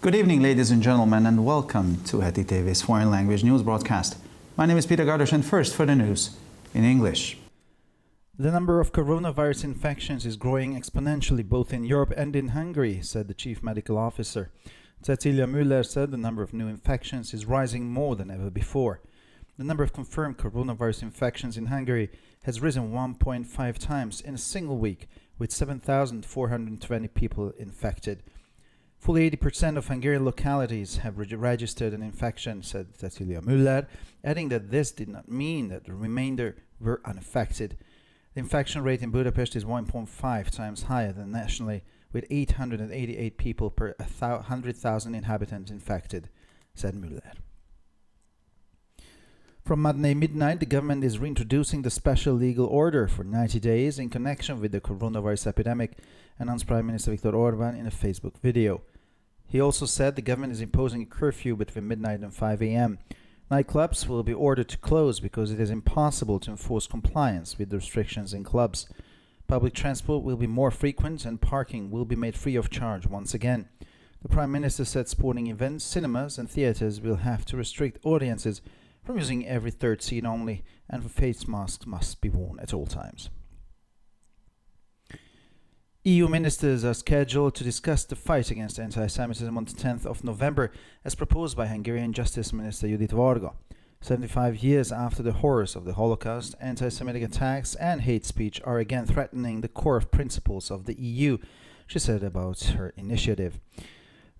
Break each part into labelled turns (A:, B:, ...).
A: Good evening, ladies and gentlemen, and welcome to Heti TV's foreign language news broadcast. My name is Peter Gardosh, and first for the news in English.
B: The number of coronavirus infections is growing exponentially both in Europe and in Hungary, said the chief medical officer. Cecilia Müller said the number of new infections is rising more than ever before. The number of confirmed coronavirus infections in Hungary has risen 1.5 times in a single week, with 7,420 people infected. Fully 80% of Hungarian localities have registered an infection, said Cecilia Müller, adding that this did not mean that the remainder were unaffected. The infection rate in Budapest is 1.5 times higher than nationally, with 888 people per 100,000 inhabitants infected, said Müller. From Monday midnight, the government is reintroducing the special legal order for 90 days in connection with the coronavirus epidemic, announced Prime Minister Viktor Orbán in a Facebook video. He also said the government is imposing a curfew between midnight and 5 a.m. Nightclubs will be ordered to close because it is impossible to enforce compliance with the restrictions in clubs. Public transport will be more frequent and parking will be made free of charge once again. The Prime Minister said sporting events, cinemas and theatres will have to restrict audiences from using every third seat only, and face masks must be worn at all times. EU ministers are scheduled to discuss the fight against anti-Semitism on the 10th of November, as proposed by Hungarian Justice Minister Judit Varga. 75 years after the horrors of the Holocaust, anti-Semitic attacks and hate speech are again threatening the core of principles of the EU, she said about her initiative.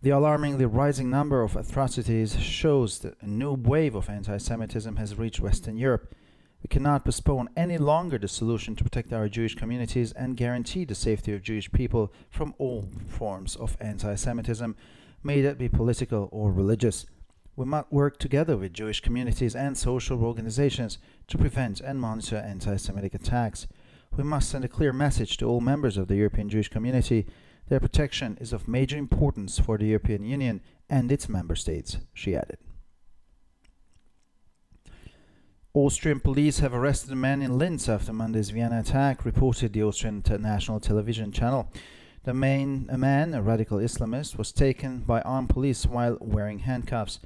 B: The alarmingly rising number of atrocities shows that a new wave of anti-Semitism has reached Western Europe. We cannot postpone any longer the solution to protect our Jewish communities and guarantee the safety of Jewish people from all forms of anti-Semitism, may that be political or religious. We must work together with Jewish communities and social organizations to prevent and monitor anti-Semitic attacks. We must send a clear message to all members of the European Jewish community. Their protection is of major importance for the European Union and its member states, she added. Austrian police have arrested a man in Linz after Monday's Vienna attack, reported the Austrian national television channel. A man, a radical Islamist, was taken by armed police while wearing handcuffs.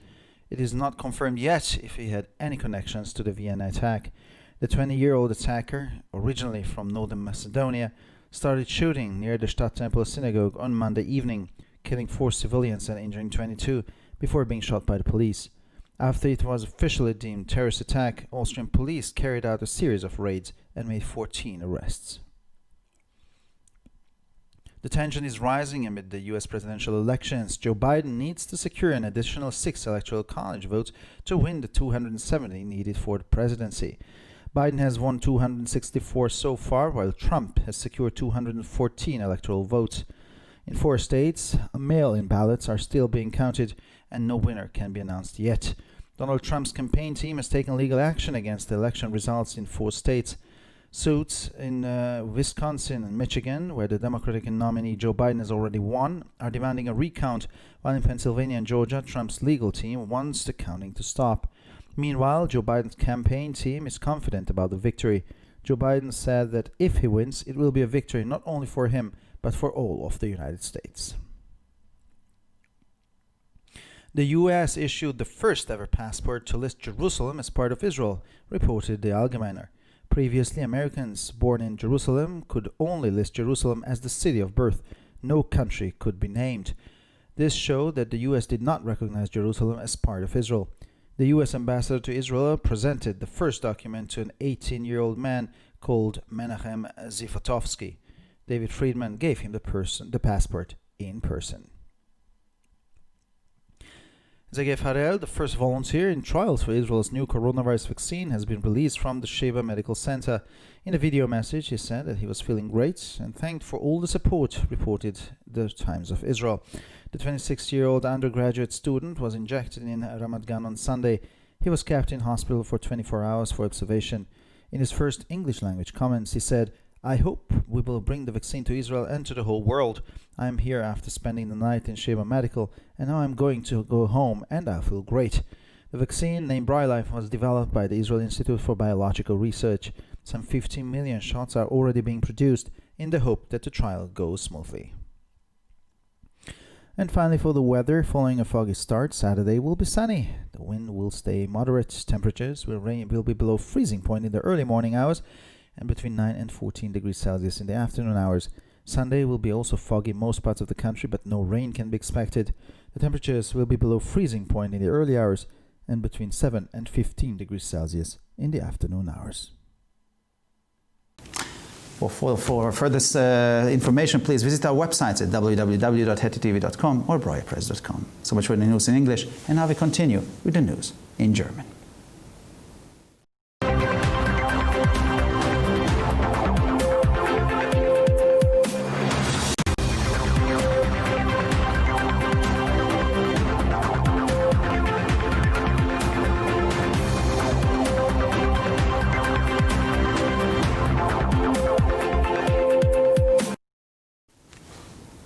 B: It is not confirmed yet if he had any connections to the Vienna attack. The 20-year-old attacker, originally from northern Macedonia, started shooting near the Stadttempel synagogue on Monday evening, killing 4 civilians and injuring 22 before being shot by the police. After it was officially deemed a terrorist attack, Austrian police carried out a series of raids and made 14 arrests. The tension is rising amid the U.S. presidential elections. Joe Biden needs to secure an additional 6 electoral college votes to win the 270 needed for the presidency. Biden has won 264 so far, while Trump has secured 214 electoral votes. In 4 states, mail-in ballots are still being counted, and no winner can be announced yet. Donald Trump's campaign team has taken legal action against the election results in 4 states. Suits in Wisconsin and Michigan, where the Democratic nominee Joe Biden has already won, are demanding a recount, while in Pennsylvania and Georgia, Trump's legal team wants the counting to stop. Meanwhile, Joe Biden's campaign team is confident about the victory. Joe Biden said that if he wins, it will be a victory not only for him, but for all of the United States. The U.S. issued the first ever passport to list Jerusalem as part of Israel, reported the Allgemeiner. Previously, Americans born in Jerusalem could only list Jerusalem as the city of birth. No country could be named. This showed that the U.S. did not recognize Jerusalem as part of Israel. The U.S. ambassador to Israel presented the first document to an 18-year-old man called Menachem Zifotovsky. David Friedman gave him the passport in person. Zegev Harel, the first volunteer in trials for Israel's new coronavirus vaccine, has been released from the Sheba Medical Center. In a video message, he said that he was feeling great and thanked for all the support, reported the Times of Israel. The 26-year-old undergraduate student was injected in Ramat Gan on Sunday. He was kept in hospital for 24 hours for observation. In his first English-language comments, he said, "I hope we will bring the vaccine to Israel and to the whole world. I am here after spending the night in Sheba Medical, and now I'm going to go home, and I feel great." The vaccine, named BriLife, was developed by the Israel Institute for Biological Research. Some 15 million shots are already being produced in the hope that the trial goes smoothly. And finally, for the weather, following a foggy start, Saturday will be sunny. The wind will stay moderate. Temperatures will be below freezing point in the early morning hours and between 9 and 14 degrees Celsius in the afternoon hours. Sunday will be also foggy in most parts of the country, but no rain can be expected. The temperatures will be below freezing point in the early hours and between 7 and 15 degrees Celsius in the afternoon hours.
A: For further information, please visit our websites at www.hetitv.com or breuerpress.com. So much for the news in English, and now we continue with the news in German.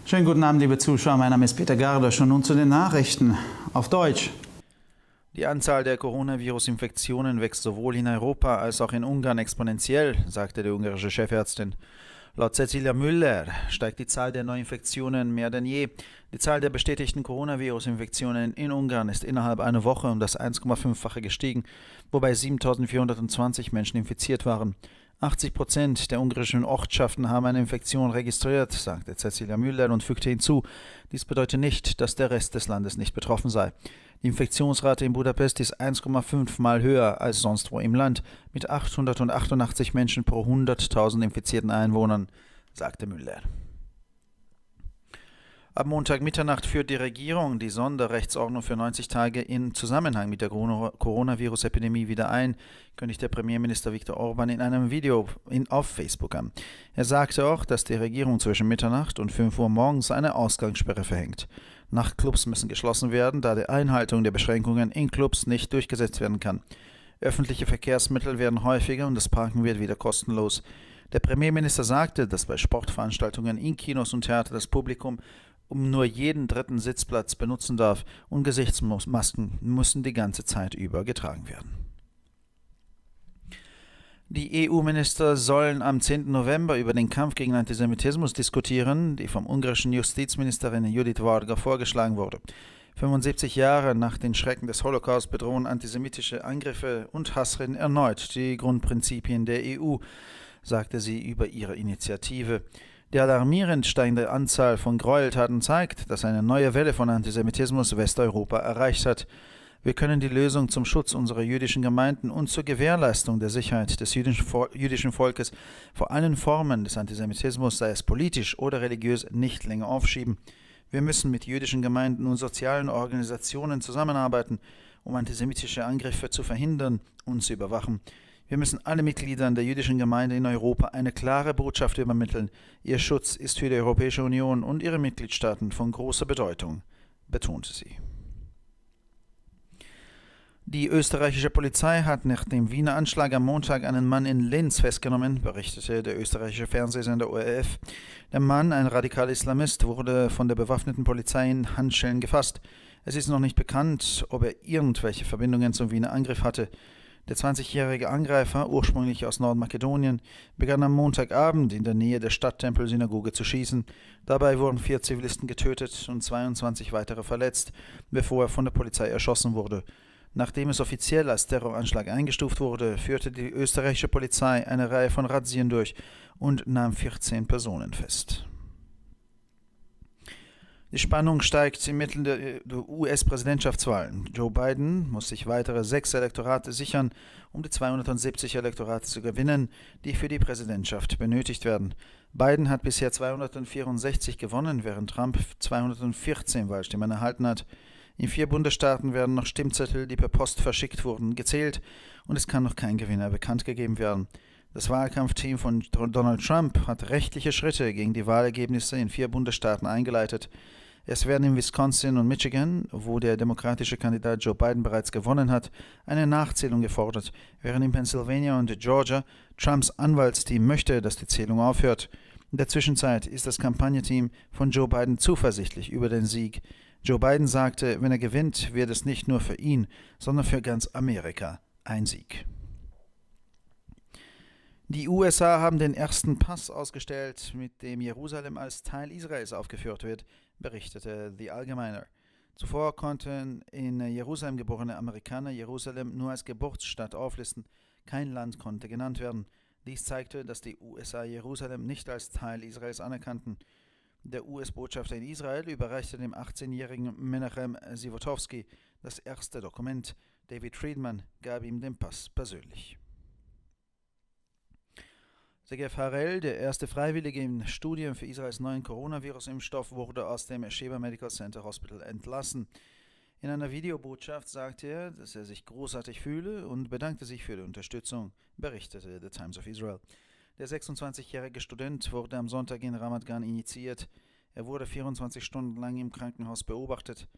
A: Schönen guten Abend, liebe Zuschauer. Mein Name ist Peter Gardosch und nun zu den Nachrichten auf Deutsch.
B: Die Anzahl der Coronavirus-Infektionen wächst sowohl in Europa als auch in Ungarn exponentiell, sagte die ungarische Chefärztin. Laut Cecilia Müller steigt die Zahl der Neuinfektionen mehr denn je. Die Zahl der bestätigten Coronavirus-Infektionen in Ungarn ist innerhalb einer Woche um das 1,5-fache gestiegen, wobei 7.420 Menschen infiziert waren. 80% der ungarischen Ortschaften haben eine Infektion registriert, sagte Cecilia Müller und fügte hinzu, dies bedeutet nicht, dass der Rest des Landes nicht betroffen sei. Die Infektionsrate in Budapest ist 1,5 Mal höher als sonst wo im Land, mit 888 Menschen pro 100.000 infizierten Einwohnern, sagte Müller. Ab Montag Mitternacht führt die Regierung die Sonderrechtsordnung für 90 Tage in Zusammenhang mit der Coronavirus-Epidemie wieder ein, kündigte Premierminister Viktor Orban in einem Video auf Facebook an. Er sagte auch, dass die Regierung zwischen Mitternacht und 5 Uhr morgens eine Ausgangssperre verhängt. Nachtclubs müssen geschlossen werden, da die Einhaltung der Beschränkungen in Clubs nicht durchgesetzt werden kann. Öffentliche Verkehrsmittel werden häufiger und das Parken wird wieder kostenlos. Der Premierminister sagte, dass bei Sportveranstaltungen in Kinos und Theater das Publikum nur jeden dritten Sitzplatz benutzen darf und Gesichtsmasken müssen die ganze Zeit über getragen werden. Die EU-Minister sollen am 10. November über den Kampf gegen Antisemitismus diskutieren, die vom ungarischen Justizministerin Judith Varga vorgeschlagen wurde. 75 Jahre nach den Schrecken des Holocaust bedrohen antisemitische Angriffe und Hassreden erneut die Grundprinzipien der EU, sagte sie über ihre Initiative. Die alarmierend steigende Anzahl von Gräueltaten zeigt, dass eine neue Welle von Antisemitismus Westeuropa erreicht hat. Wir können die Lösung zum Schutz unserer jüdischen Gemeinden und zur Gewährleistung der Sicherheit des jüdischen Volkes vor allen Formen des Antisemitismus, sei es politisch oder religiös, nicht länger aufschieben. Wir müssen mit jüdischen Gemeinden und sozialen Organisationen zusammenarbeiten, um antisemitische Angriffe zu verhindern und zu überwachen. Wir müssen allen Mitgliedern der jüdischen Gemeinde in Europa eine klare Botschaft übermitteln. Ihr Schutz ist für die Europäische Union und ihre Mitgliedstaaten von großer Bedeutung, betonte sie. Die österreichische Polizei hat nach dem Wiener Anschlag am Montag einen Mann in Linz festgenommen, berichtete der österreichische Fernsehsender ORF. Der Mann, ein radikaler Islamist, wurde von der bewaffneten Polizei in Handschellen gefasst. Es ist noch nicht bekannt, ob er irgendwelche Verbindungen zum Wiener Angriff hatte. Der 20-jährige Angreifer, ursprünglich aus Nordmakedonien, begann am Montagabend in der Nähe der Stadttempelsynagoge zu schießen. Dabei wurden 4 Zivilisten getötet und 22 weitere verletzt, bevor er von der Polizei erschossen wurde. Nachdem es offiziell als Terroranschlag eingestuft wurde, führte die österreichische Polizei eine Reihe von Razzien durch und nahm 14 Personen fest. Die Spannung steigt inmitten der US-Präsidentschaftswahlen. Joe Biden muss sich weitere 6 Elektorate sichern, um die 270 Elektorate zu gewinnen, die für die Präsidentschaft benötigt werden. Biden hat bisher 264 gewonnen, während Trump 214 Wahlstimmen erhalten hat. In 4 Bundesstaaten werden noch Stimmzettel, die per Post verschickt wurden, gezählt und es kann noch kein Gewinner bekannt gegeben werden. Das Wahlkampfteam von Donald Trump hat rechtliche Schritte gegen die Wahlergebnisse in 4 Bundesstaaten eingeleitet. Es werden in Wisconsin und Michigan, wo der demokratische Kandidat Joe Biden bereits gewonnen hat, eine Nachzählung gefordert, während in Pennsylvania und Georgia Trumps Anwaltsteam möchte, dass die Zählung aufhört. In der Zwischenzeit ist das Kampagnenteam von Joe Biden zuversichtlich über den Sieg. Joe Biden sagte, wenn er gewinnt, wird es nicht nur für ihn, sondern für ganz Amerika ein Sieg. Die USA haben den ersten Pass ausgestellt, mit dem Jerusalem als Teil Israels aufgeführt wird, berichtete The Allgemeiner. Zuvor konnten in Jerusalem geborene Amerikaner Jerusalem nur als Geburtsstadt auflisten. Kein Land konnte genannt werden. Dies zeigte, dass die USA Jerusalem nicht als Teil Israels anerkannten. Der US-Botschafter in Israel überreichte dem 18-jährigen Menachem Zivotowski das erste Dokument. David Friedman gab ihm den Pass persönlich. Sergei Farel, der erste Freiwillige im Studium für Israels neuen Coronavirus-Impfstoff, wurde aus dem Sheba Medical Center Hospital entlassen. In einer Videobotschaft sagte er, dass er sich großartig fühle und bedankte sich für die Unterstützung, berichtete The Times of Israel. Der 26-jährige Student wurde am Sonntag in Ramat Gan injiziert. Er wurde 24 Stunden lang im Krankenhaus beobachtet.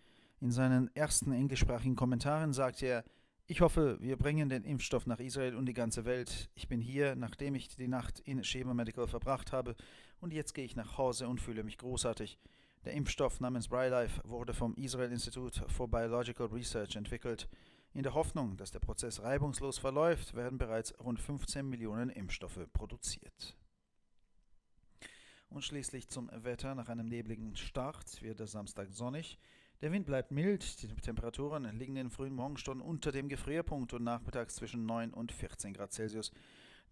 B: In seinen ersten englischsprachigen Kommentaren sagte er: Ich hoffe, wir bringen den Impfstoff nach Israel und die ganze Welt. Ich bin hier, nachdem ich die Nacht in Sheba Medical verbracht habe, und jetzt gehe ich nach Hause und fühle mich großartig. Der Impfstoff namens BriLife wurde vom Israel Institute for Biological Research entwickelt. In der Hoffnung, dass der Prozess reibungslos verläuft, werden bereits rund 15 Millionen Impfstoffe produziert. Und schließlich zum Wetter. Nach einem nebligen Start wird der Samstag sonnig. Der Wind bleibt mild, die Temperaturen liegen in den frühen Morgenstunden unter dem Gefrierpunkt und nachmittags zwischen 9 und 14 Grad Celsius.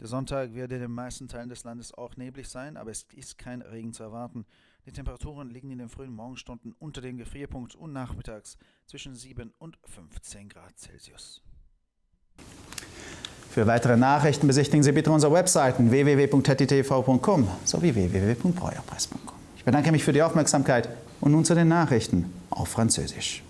B: Der Sonntag wird in den meisten Teilen des Landes auch neblig sein, aber es ist kein Regen zu erwarten. Die Temperaturen liegen in den frühen Morgenstunden unter dem Gefrierpunkt und nachmittags zwischen 7 und 15 Grad Celsius.
A: Für weitere Nachrichten besichtigen Sie bitte unsere Webseiten www.hettitv.com sowie www.breuerpresse.com. Ich bedanke mich für die Aufmerksamkeit und nun zu den Nachrichten auf Französisch.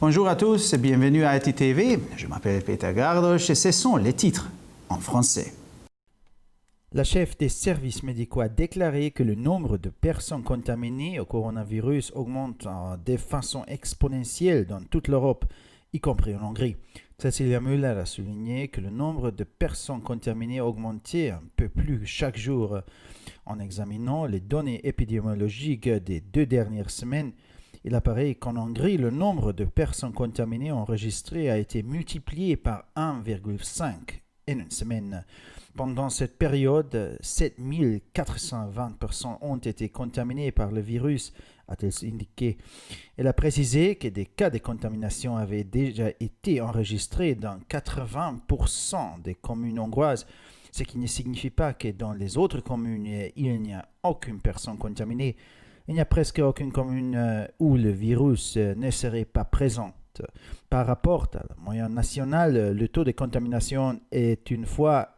A: Bonjour à tous et bienvenue à HettitV. Je m'appelle Peter Gardosch et ce sont les titres en français.
B: La chef des services médicaux a déclaré que le nombre de personnes contaminées au coronavirus augmente de façon exponentielle dans toute l'Europe, y compris en Hongrie. Cecilia Müller a souligné que le nombre de personnes contaminées augmentait un peu plus chaque jour. En examinant les données épidémiologiques des 2 dernières semaines, il apparaît qu'en Hongrie, le nombre de personnes contaminées enregistrées a été multiplié par 1,5 en une semaine. Pendant cette période, 7420 personnes ont été contaminées par le virus, a-t-elle indiqué. Elle a précisé que des cas de contamination avaient déjà été enregistrés dans 80% des communes hongroises, ce qui ne signifie pas que dans les autres communes, il n'y a aucune personne contaminée. Il n'y a presque aucune commune où le virus ne serait pas présent. Par rapport à la moyenne nationale, le taux de contamination est 1,5 fois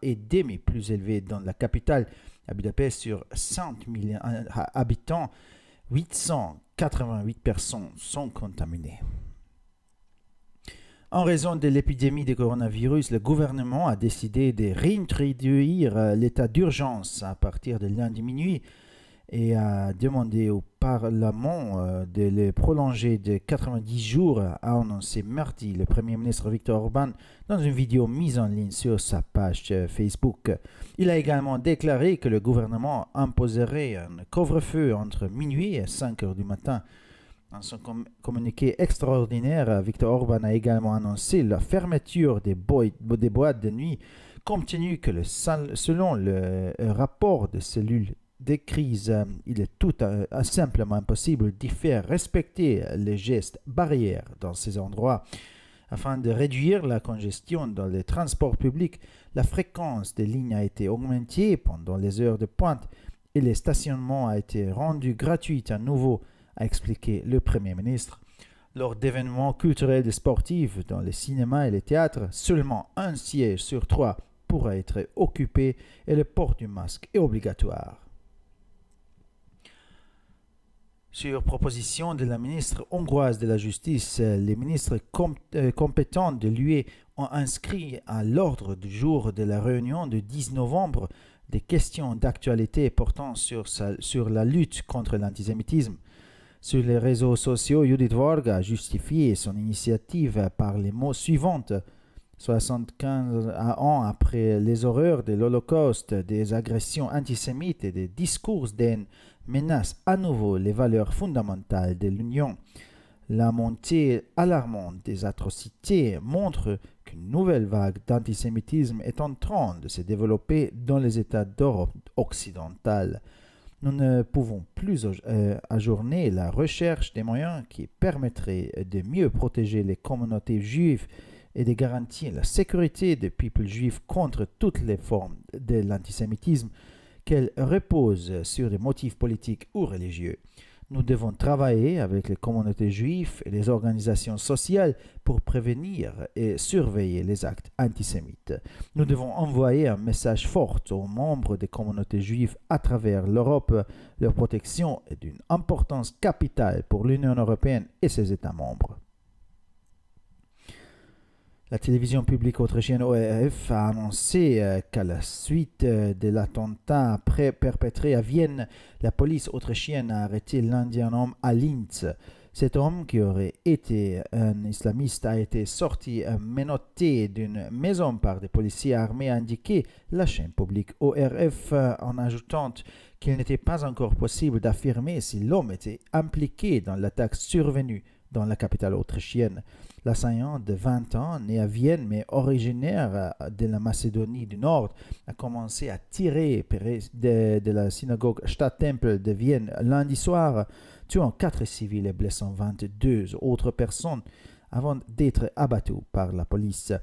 B: plus élevé dans la capitale. À Budapest, sur 100 000 habitants, 888 personnes sont contaminées. En raison de l'épidémie de coronavirus, le gouvernement a décidé de réintroduire l'état d'urgence à partir de lundi minuit et a demandé au Parlement de le prolonger de 90 jours, a annoncé mardi le Premier ministre Viktor Orban dans une vidéo mise en ligne sur sa page Facebook. Il a également déclaré que le gouvernement imposerait un couvre-feu entre minuit et 5 heures du matin. Dans son communiqué extraordinaire, Viktor Orban a également annoncé la fermeture des boîtes de nuit, compte tenu que selon le rapport de cellules de crise, il est tout simplement impossible d'y faire respecter les gestes barrières dans ces endroits. Afin de réduire la congestion dans les transports publics, la fréquence des lignes a été augmentée pendant les heures de pointe et le stationnement a été rendu gratuit à nouveau, a expliqué le Premier ministre. Lors d'événements culturels et sportifs dans les cinémas et les théâtres, seulement un siège sur 3 pourra être occupé et le port du masque est obligatoire. Sur proposition de la ministre hongroise de la Justice, les ministres compétents de l'UE ont inscrit à l'ordre du jour de la réunion du 10 novembre des questions d'actualité portant sur la lutte contre l'antisémitisme. Sur les réseaux sociaux, Judith Varga a justifié son initiative par les mots suivants. 75 ans après les horreurs de l'Holocauste, des agressions antisémites et des discours d'haine menacent à nouveau les valeurs fondamentales de l'Union. La montée alarmante des atrocités montre qu'une nouvelle vague d'antisémitisme est en train de se développer dans les États d'Europe occidentale. Nous ne pouvons plus ajourner la recherche des moyens qui permettraient de mieux protéger les communautés juives et de garantir la sécurité des peuples juifs contre toutes les formes de l'antisémitisme, qu'elles reposent sur des motifs politiques ou religieux. Nous devons travailler avec les communautés juives et les organisations sociales pour prévenir et surveiller les actes antisémites. Nous devons envoyer un message fort aux membres des communautés juives à travers l'Europe. Leur protection est d'une importance capitale pour l'Union européenne et ses États membres. La télévision publique autrichienne ORF a annoncé qu'à la suite de l'attentat perpétré à Vienne, la police autrichienne a arrêté lundi un homme à Linz. Cet homme, qui aurait été un islamiste, a été sorti menotté d'une maison par des policiers armés, a indiqué la chaîne publique ORF, en ajoutant qu'il n'était pas encore possible d'affirmer si l'homme était impliqué dans l'attaque survenue dans la capitale autrichienne. L'assaillant de 20 ans, né à Vienne mais originaire de la Macédonie du Nord, a commencé à tirer de la synagogue Stadttempel de Vienne lundi soir, tuant 4 civils et blessant 22 autres personnes avant d'être abattu par la police.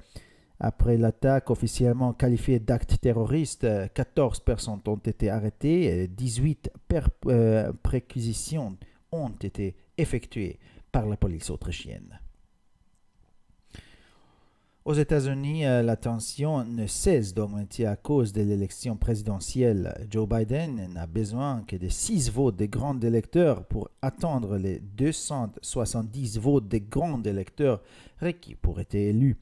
B: Après l'attaque officiellement qualifiée d'acte terroriste, 14 personnes ont été arrêtées et 18 perquisitions ont été effectuées par la police autrichienne. Aux États-Unis, la tension ne cesse d'augmenter à cause de l'élection présidentielle. Joe Biden n'a besoin que de 6 votes des grands électeurs pour atteindre les 270 votes des grands électeurs requis pour être élu.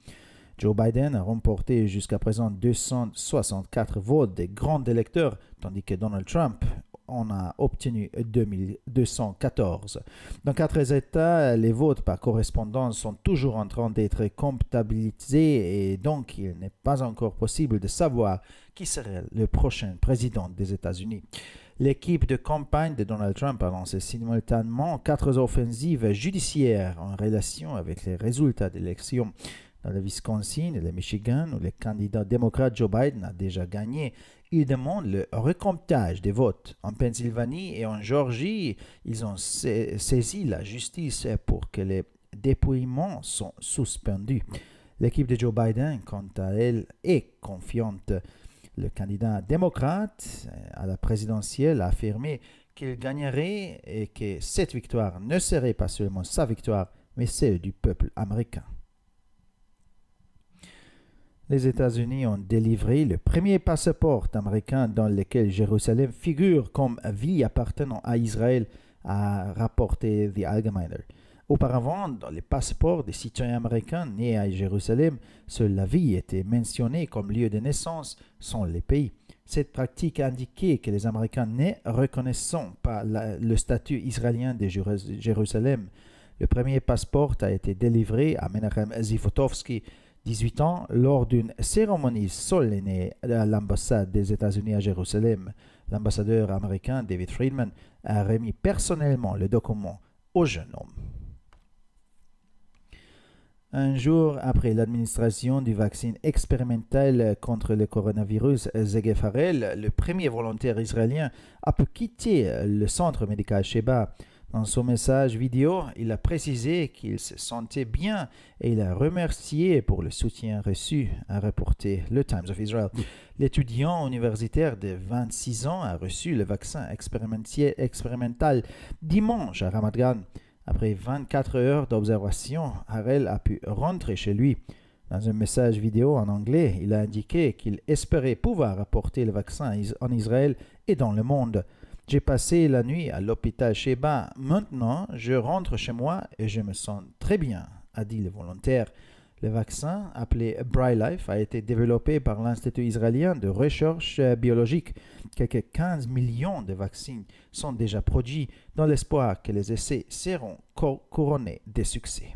B: Joe Biden a remporté jusqu'à présent 264 votes des grands électeurs, tandis que Donald Trump en a obtenu 2214. Dans 4 États, les votes par correspondance sont toujours en train d'être comptabilisés et donc il n'est pas encore possible de savoir qui serait le prochain président des États-Unis. L'équipe de campagne de Donald Trump a lancé simultanément 4 offensives judiciaires en relation avec les résultats d'élections. Dans le Wisconsin et le Michigan, où le candidat démocrate Joe Biden a déjà gagné, il demande le recomptage des votes. En Pennsylvanie et en Géorgie, ils ont saisi la justice pour que les dépouillements soient suspendus. L'équipe de Joe Biden, quant à elle, est confiante. Le candidat démocrate à la présidentielle a affirmé qu'il gagnerait et que cette victoire ne serait pas seulement sa victoire, mais celle du peuple américain. Les États-Unis ont délivré le premier passeport américain dans lequel Jérusalem figure comme ville appartenant à Israël, a rapporté The Allgemeiner. Auparavant, dans les passeports des citoyens américains nés à Jérusalem, seule la ville était mentionnée comme lieu de naissance sans les pays. Cette pratique indiquait que les Américains ne reconnaissant pas le statut israélien de Jérusalem. Le premier passeport a été délivré à Menachem Zifotovsky, 18 ans, lors d'une cérémonie solennelle à l'ambassade des États-Unis à Jérusalem. L'ambassadeur américain David Friedman a remis personnellement le document au jeune homme. Un jour après l'administration du vaccin expérimental contre le coronavirus Zegef Harel, le premier volontaire israélien a pu quitter le centre médical Sheba. Dans son message vidéo, il a précisé qu'il se sentait bien et il a remercié pour le soutien reçu, a reporté le Times of Israel. L'étudiant universitaire de 26 ans a reçu le vaccin expérimental dimanche à Ramat Gan. Après 24 heures d'observation, Harel a pu rentrer chez lui. Dans un message vidéo en anglais, il a indiqué qu'il espérait pouvoir apporter le vaccin en Israël et dans le monde. J'ai passé la nuit à l'hôpital Sheba. Maintenant, je rentre chez moi et je me sens très bien, a dit le volontaire. Le vaccin, appelé BriLife, a été développé par l'Institut israélien de recherche biologique. Quelques 15 millions de vaccins sont déjà produits dans l'espoir que les essais seront couronnés de succès.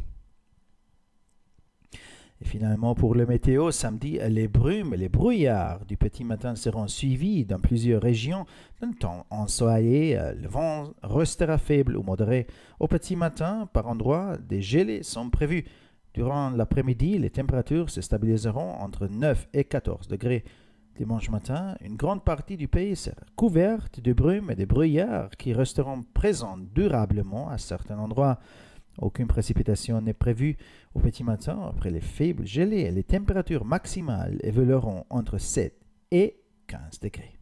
B: Et finalement, pour le météo, samedi, les brumes et les brouillards du petit matin seront suivis dans plusieurs régions d'un temps ensoleillé. Le vent restera faible ou modéré. Au petit matin, par endroits, des gelées sont prévues. Durant l'après-midi, les températures se stabiliseront entre 9 et 14 degrés. Dimanche matin, une grande partie du pays sera couverte de brumes et de brouillards qui resteront présents durablement à certains endroits. Aucune précipitation n'est prévue au petit matin. Après les faibles gelées, les températures maximales évolueront entre 7 et 15 degrés.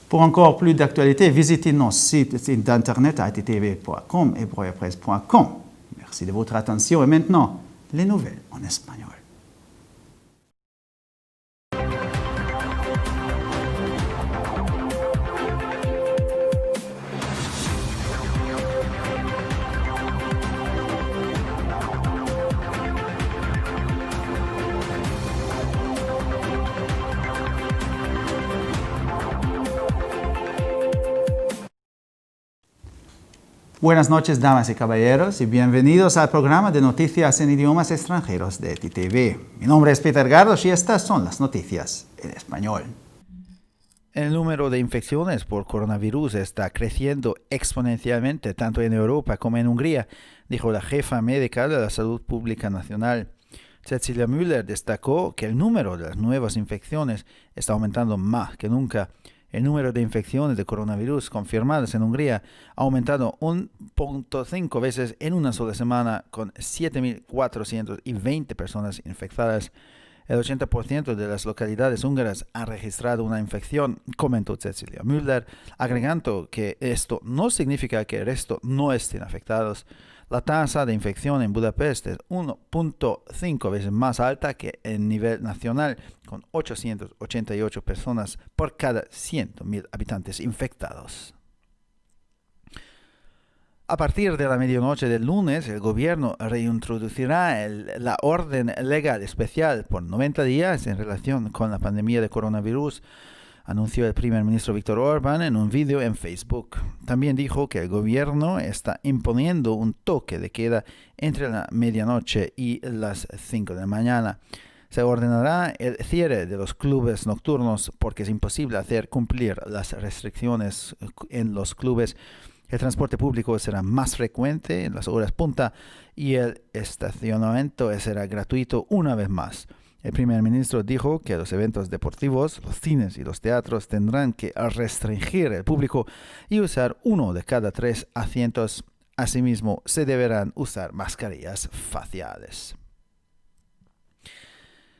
A: Pour encore plus d'actualités, visitez nos sites d'internet attv.com et broyapresse.com. Merci de votre attention et maintenant, les nouvelles en espagnol. Buenas noches, damas y caballeros, y bienvenidos al programa de noticias en idiomas extranjeros de ETV. Mi nombre es Peter Gardos y estas son las noticias en español.
B: El número de infecciones por coronavirus está creciendo exponencialmente tanto en Europa como en Hungría, dijo la jefa médica de la Salud Pública Nacional. Cecilia Müller destacó que el número de las nuevas infecciones está aumentando más que nunca. El número de infecciones de coronavirus confirmadas en Hungría ha aumentado 1.5 veces en una sola semana, con 7.420 personas infectadas. El 80% de las localidades húngaras ha registrado una infección, comentó Cecilia Müller, agregando que esto no significa que el resto no estén afectados. La tasa de infección en Budapest es 1.5 veces más alta que el nivel nacional, con 888 personas por cada 100.000 habitantes infectados. A partir de la medianoche del lunes, el gobierno reintroducirá la orden legal especial por 90 días en relación con la pandemia de coronavirus, anunció el primer ministro Viktor Orbán en un vídeo en Facebook. También dijo que el gobierno está imponiendo un toque de queda entre la medianoche y las 5 de la mañana. Se ordenará el cierre de los clubes nocturnos porque es imposible hacer cumplir las restricciones en los clubes. El transporte público será más frecuente en las horas punta y el estacionamiento será gratuito una vez más. El primer ministro dijo que los eventos deportivos, los cines y los teatros tendrán que restringir el público y usar 1 de cada 3 asientos. Asimismo, se deberán usar mascarillas faciales.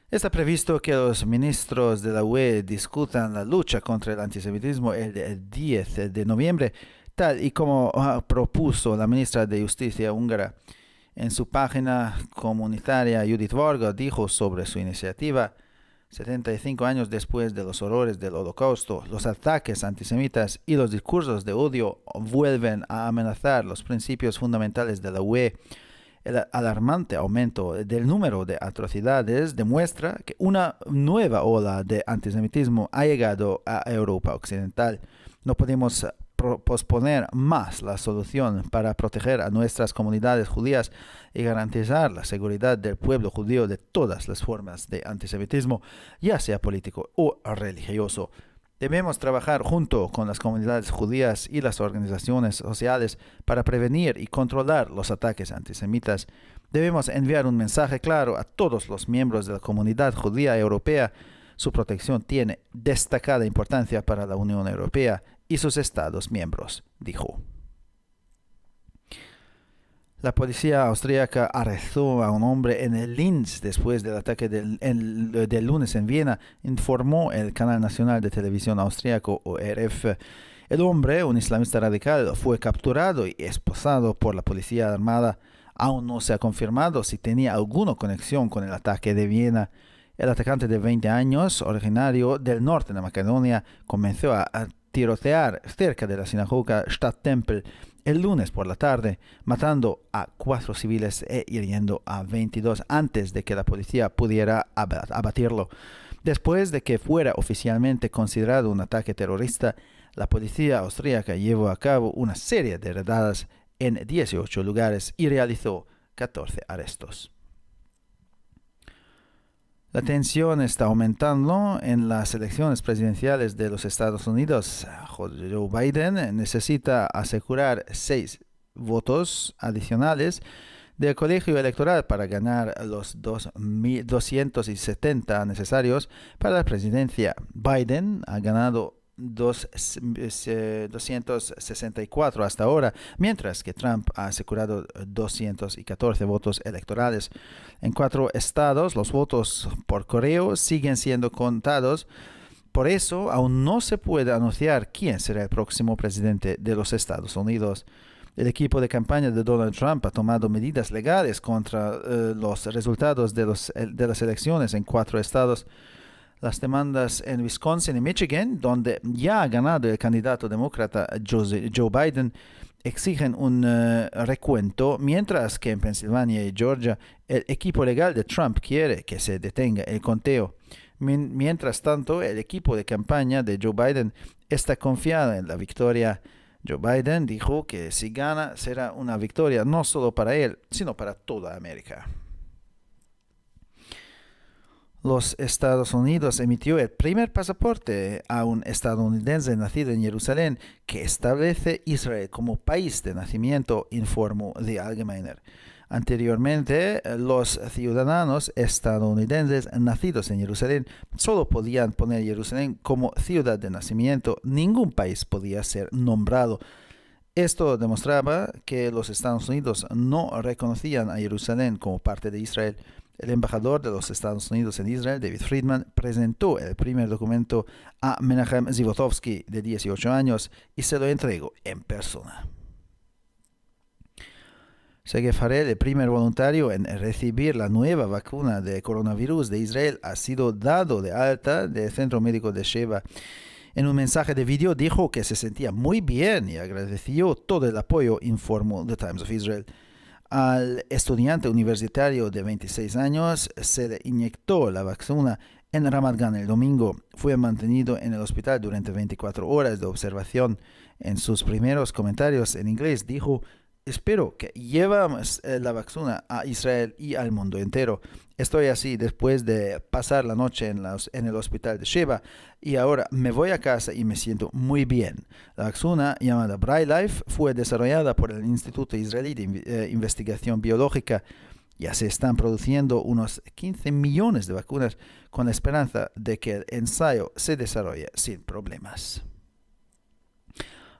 B: Está previsto que los ministros de la UE discutan la lucha contra el antisemitismo el 10 de noviembre, tal y como propuso la ministra de Justicia húngara. En su página comunitaria, Judith Varga dijo sobre su iniciativa: 75 años después de los horrores del Holocausto, los ataques antisemitas y los discursos de odio vuelven a amenazar los principios fundamentales de la UE. El alarmante aumento del número de atrocidades demuestra que una nueva ola de antisemitismo ha llegado a Europa Occidental. No podemos posponer más la solución para proteger a nuestras comunidades judías y garantizar la seguridad del pueblo judío de todas las formas de antisemitismo, ya sea político o religioso. Debemos trabajar junto con las comunidades judías y las organizaciones sociales para prevenir y controlar los ataques antisemitas. Debemos enviar un mensaje claro a todos los miembros de la comunidad judía europea. Su protección tiene destacada importancia para la Unión Europea y sus Estados miembros, dijo. La policía austríaca arrestó a un hombre en Linz después del ataque del lunes en Viena, informó el canal nacional de televisión austríaco ORF. El hombre, un islamista radical, fue capturado y esposado por la policía armada. Aún no se ha confirmado si tenía alguna conexión con el ataque de Viena. El atacante de 20 años, originario del norte de Macedonia, comenzó a tirotear cerca de la sinagoga Stadttempel el lunes por la tarde, matando a 4 civiles e hiriendo a 22 antes de que la policía pudiera abatirlo. Después de que fuera oficialmente considerado un ataque terrorista, la policía austríaca llevó a cabo una serie de redadas en 18 lugares y realizó 14 arrestos. La tensión está aumentando en las elecciones presidenciales de los Estados Unidos. Joe Biden necesita asegurar 6 votos adicionales del colegio electoral para ganar los 270 necesarios para la presidencia. Biden ha ganado 264 hasta ahora, mientras que Trump ha asegurado 214 votos electorales. En 4 estados, los votos por correo siguen siendo contados. Por eso, aún no se puede anunciar quién será el próximo presidente de los Estados Unidos. El equipo de campaña de Donald Trump ha tomado medidas legales contra los resultados de las elecciones en 4 estados. Las demandas en Wisconsin y Michigan, donde ya ha ganado el candidato demócrata Joe Biden, exigen un recuento, mientras que en Pensilvania y Georgia el equipo legal de Trump quiere que se detenga el conteo. Mientras tanto, el equipo de campaña de Joe Biden está confiado en la victoria. Joe Biden dijo que si gana será una victoria no solo para él, sino para toda América. Los Estados Unidos emitió el primer pasaporte a un estadounidense nacido en Jerusalén que establece Israel como país de nacimiento, informó The Allgemeiner. Anteriormente, los ciudadanos estadounidenses nacidos en Jerusalén solo podían poner Jerusalén como ciudad de nacimiento. Ningún país podía ser nombrado. Esto demostraba que los Estados Unidos no reconocían a Jerusalén como parte de Israel. El embajador de los Estados Unidos en Israel, David Friedman, presentó el primer documento a Menachem Zivotofsky, de 18 años, y se lo entregó en persona. Sergei Farel, el primer voluntario en recibir la nueva vacuna de coronavirus de Israel, ha sido dado de alta del Centro Médico de Sheba. En un mensaje de vídeo dijo que se sentía muy bien y agradeció todo el apoyo, informó The Times of Israel. Al estudiante universitario de 26 años se le inyectó la vacuna en Ramat Gan el domingo. Fue mantenido en el hospital durante 24 horas de observación. En sus primeros comentarios en inglés dijo: espero que llevamos la vacuna a Israel y al mundo entero. Estoy así después de pasar la noche en el hospital de Sheba y ahora me voy a casa y me siento muy bien. La vacuna llamada BriLife fue desarrollada por el Instituto Israelí de Investigación Biológica. Ya se están produciendo unos 15 millones de vacunas con la esperanza de que el ensayo se desarrolle sin problemas.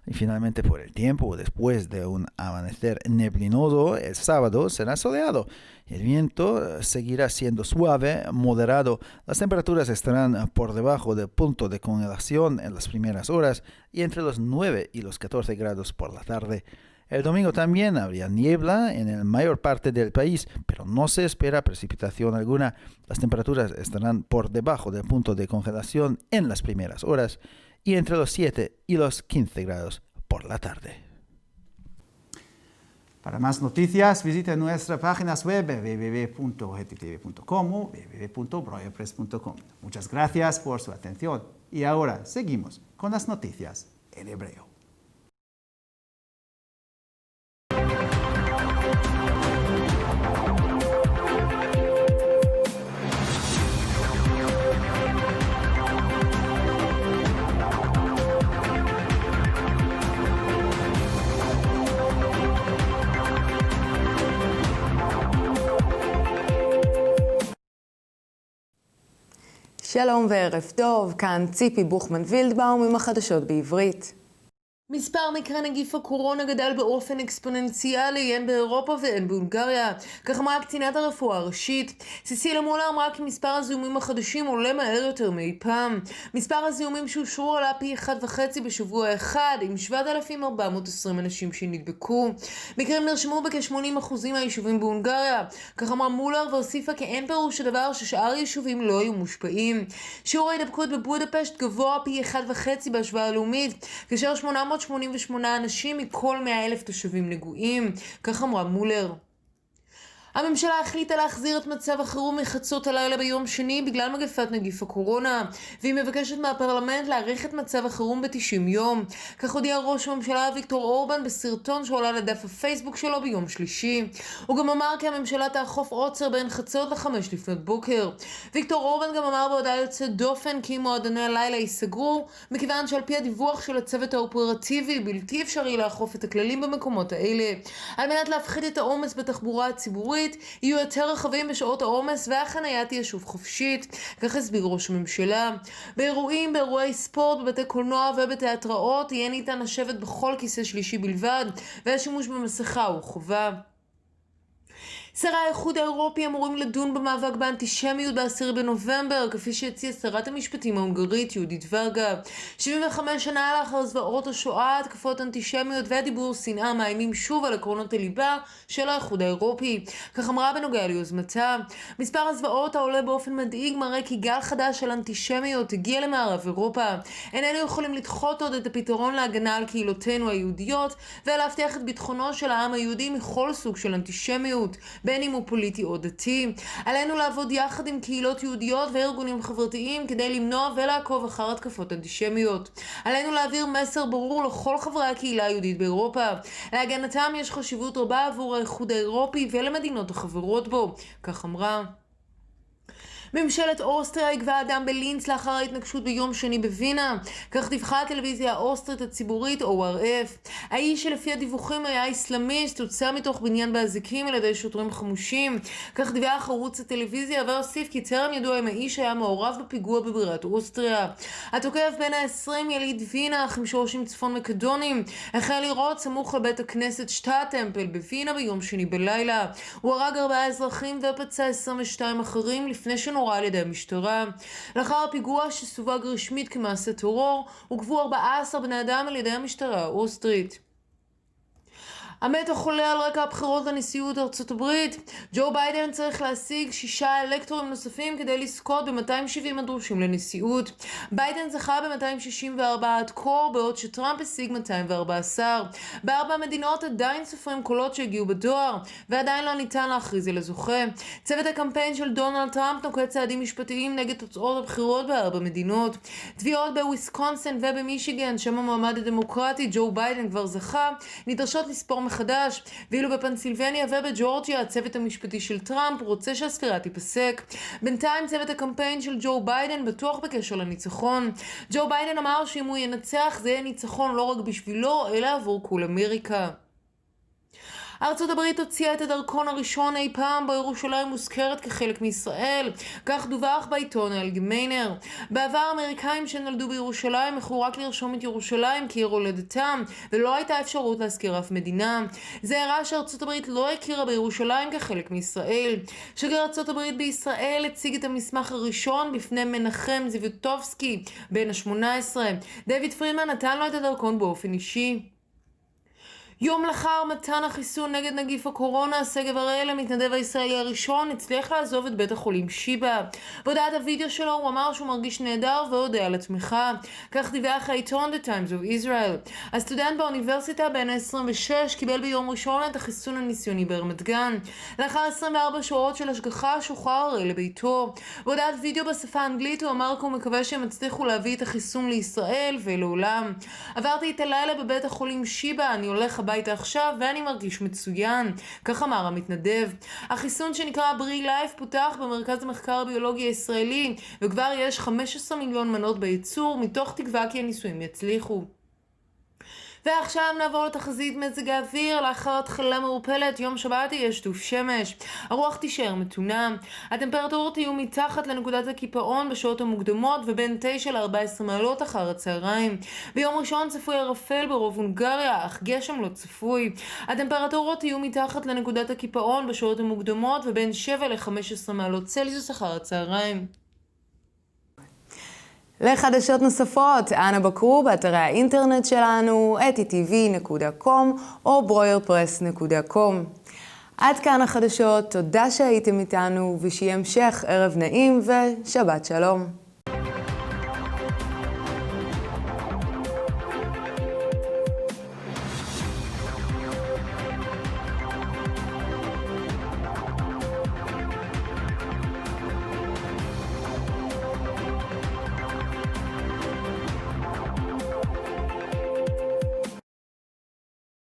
B: Y finalmente, por el tiempo, después de un amanecer neblinoso, el sábado será soleado. El viento seguirá siendo suave, moderado. Las temperaturas estarán por debajo del punto de congelación en las primeras horas y entre los 9 y los 14 grados por la tarde. El domingo también habría niebla en la mayor parte del país, pero no se espera precipitación alguna. Las temperaturas estarán por debajo del punto de congelación en las primeras horas y entre los 7 y los 15 grados por la tarde.
A: Para más noticias, visite nuestras páginas web www.htv.com o www.broyerpress.com. Muchas gracias por su atención y ahora seguimos con las noticias en hebreo.
C: שלום וערב טוב, כאן ציפי בוכמן וילדבאום עם החדשות בעברית. מספר מקרי נגיף הקורונה גדל באופן אקספוננציאלי, הן באירופה והן בהונגריה. כך אמרה קצינת הרפואה הראשית. סיסילה מולה אמרה כי מספר הזיהומים החדשים עולה מהר יותר מאי פעם. מספר הזיהומים שאושרו עלה פי 1.5 בשבוע אחד, עם 7,420 אנשים שנדבקו. מקרים נרשמו בכ-80% מהיישובים בהונגריה. כך אמרה מולר והוסיפה כי אין פירוש הדבר ששאר יישובים לא היו מושפעים. שיעור ההידבקות בבודפשט גבוה פי 1.5 בהשוואה לאומית, כאשר 988 אנשים מכל 100,000 תושבים נגועים, כך אמרה מולר. הממשלה החליטה להחזיר את מצב החירום מחצות הלילה ביום שני בגלל מגפת נגיף הקורונה, והיא מבקשת מהפרלמנט להאריך את מצב החירום ב-90 יום. כך הודיע ראש הממשלה ויקטור אורבן בסרטון שעולה לדף הפייסבוק שלו ביום שלישי. הוא גם אמר כי הממשלה תאכוף עוצר בין חצות ל-5 לפנות בוקר. ויקטור אורבן גם אמר בהודעה יוצאת דופן כי מועדוני הלילה ייסגרו, מכיוון שעל פי הדיווח של הצוות האופרטיבי בלתי אפשרי לאכוף את הכללים במקומות האלה. על מנת להפחית את העומס בתחבורה הציבורית, יהיו יותר רכבים בשעות העומס והחנייה תהיה שוב חופשית, כך הסביר ראש הממשלה. באירועים, באירועי ספורט, בבתי קולנוע ובתיאטראות יהיה ניתן לשבת בכל כיסא שלישי בלבד, והשימוש במסכה הוא חובה. שרי האיחוד האירופי אמורים לדון במאבק באנטישמיות ב-10 בנובמבר, כפי שהציעה שרת המשפטים ההונגרית יהודית ורגה. 75 שנה לאחר זוועות השואה, התקפות אנטישמיות ודיבור שנאה מאיימים שוב על עקרונות הליבה של האיחוד האירופי. כך אמרה בנוגע ליוזמתה. מספר הזוועות העולה באופן מדאיג מראה כי גל חדש של אנטישמיות הגיע למערב אירופה. איננו יכולים לדחות עוד את הפתרון להגנה על קהילותינו היהודיות ולהבטיח את ביטחונו של העם היהודי מכל סוג של אנטישמיות, בין אם הוא פוליטי או דתי. עלינו לעבוד יחד עם קהילות יהודיות וארגונים חברתיים כדי למנוע ולעקוב אחר התקפות אנטישמיות. עלינו להעביר מסר ברור לכל חברי הקהילה היהודית באירופה. להגנתם יש חשיבות רבה עבור האיחוד האירופי ולמדינות החברות בו, כך אמרה. ממשלת אוסטריה עיכבה אדם בלינץ לאחר ההתנגשות ביום שני בווינה, כך דיווחה הטלוויזיה האוסטרית הציבורית ORF. האיש שלפי הדיווחים היה איסלאמיסט הוצא מתוך בניין באזיקים על ידי שוטרים חמושים, כך דיווח ערוץ הטלוויזיה והוסיף כי טרם ידוע אם האיש היה מעורב בפיגוע בבירת אוסטריה. התוקף בן ה-20 יליד וינה אך עם שורשים צפון מקדונים החל לירות סמוך לבית הכנסת שטאטמפל בווינה ביום שני בלילה. הוא הרג 4 אזרחים ופצע 22 אחרים לפני שנורא על ידי המשטרה. לאחר הפיגוע שסווג רשמית כמעשה טרור, עוכבו 14 בני אדם על ידי המשטרה האוסטרית. המת החולה על רקע הבחירות לנשיאות ארצות הברית. ג'ו ביידן צריך להשיג 6 אלקטורים נוספים כדי לזכות ב-270 הדרושים לנשיאות. ביידן זכה ב-264 עד כה, בעוד שטראמפ השיג 214. ב4 מדינות עדיין סופרים קולות שהגיעו בדואר, ועדיין לא ניתן להכריז על הזוכה. צוות הקמפיין של דונלד טראמפ נוקט צעדים משפטיים נגד תוצאות הבחירות ב4 מדינות. תביעות בוויסקונסין ובמישיגן, שם המועמד הדמוקרטי ג'ו ביידן כבר זכה, נדרשות לספור מחדש, ואילו בפנסילבניה ובג'ורג'יה הצוות המשפטי של טראמפ רוצה שהספירה תיפסק. בינתיים צוות הקמפיין של ג'ו ביידן בטוח בקשר לניצחון. ג'ו ביידן אמר שאם הוא ינצח זה יהיה ניצחון לא רק בשבילו אלא עבור כל אמריקה. ארצות הברית הוציאה את הדרכון הראשון אי פעם בו ירושלים מוזכרת כחלק מישראל, כך דווח בעיתון האלגמיינר. בעבר אמריקאים שנולדו בירושלים יכלו רק לרשום את ירושלים כעיר הולדתם, ולא הייתה אפשרות להזכיר אף מדינה. זה הראה שארצות הברית לא הכירה בירושלים כחלק מישראל. שגריר ארצות הברית בישראל הציג את המסמך הראשון בפני מנחם זיווטובסקי בן ה-18. דיוויד פרידמן נתן לו את הדרכון באופן אישי. יום לאחר מתן החיסון נגד נגיף הקורונה, סגב הראל, המתנדב הישראלי הראשון, הצליח לעזוב את בית החולים שיבא. בהודעת הוידאו שלו הוא אמר שהוא מרגיש נהדר והודה על התמיכה. כך דיווח העיתון The Times of Israel. הסטודנט באוניברסיטה בן ה-26 קיבל ביום ראשון את החיסון הניסיוני ברמת גן. לאחר 24 שעות של השגחה שוחרר הראל לביתו. בהודעת וידאו בשפה האנגלית הוא אמר כי הוא מקווה שהם הצליחו להביא את החיסון לישראל ולעולם. עברתי את הלילה בבית החולים שיבא, אני הולך הביתה עכשיו ואני מרגיש מצוין, כך אמר המתנדב. החיסון שנקרא ברי לייף פותח במרכז המחקר הביולוגי הישראלי, וכבר יש 15 מיליון מנות בייצור, מתוך תקווה כי הניסויים יצליחו. ועכשיו נעבור לתחזית מזג האוויר. לאחר התחלה מעורפלת, יום שבת יהיה שטוף שמש. הרוח תישאר מתונה. הטמפרטורות יהיו מתחת לנקודת הקיפאון בשעות המוקדמות ובין 9 ל-14 מעלות אחר הצהריים. ביום ראשון צפוי ערפל ברוב הונגריה, אך גשם לא צפוי. הטמפרטורות יהיו מתחת לנקודת הקיפאון בשעות המוקדמות ובין 7 ל-15 מעלות צלזיוס אחר הצהריים. לחדשות נוספות, אנא בקרו באתרי האינטרנט שלנו, etitv.com או broyerpress.com. עד כאן החדשות, תודה שהייתם איתנו ושיהיה המשך ערב נעים ושבת שלום.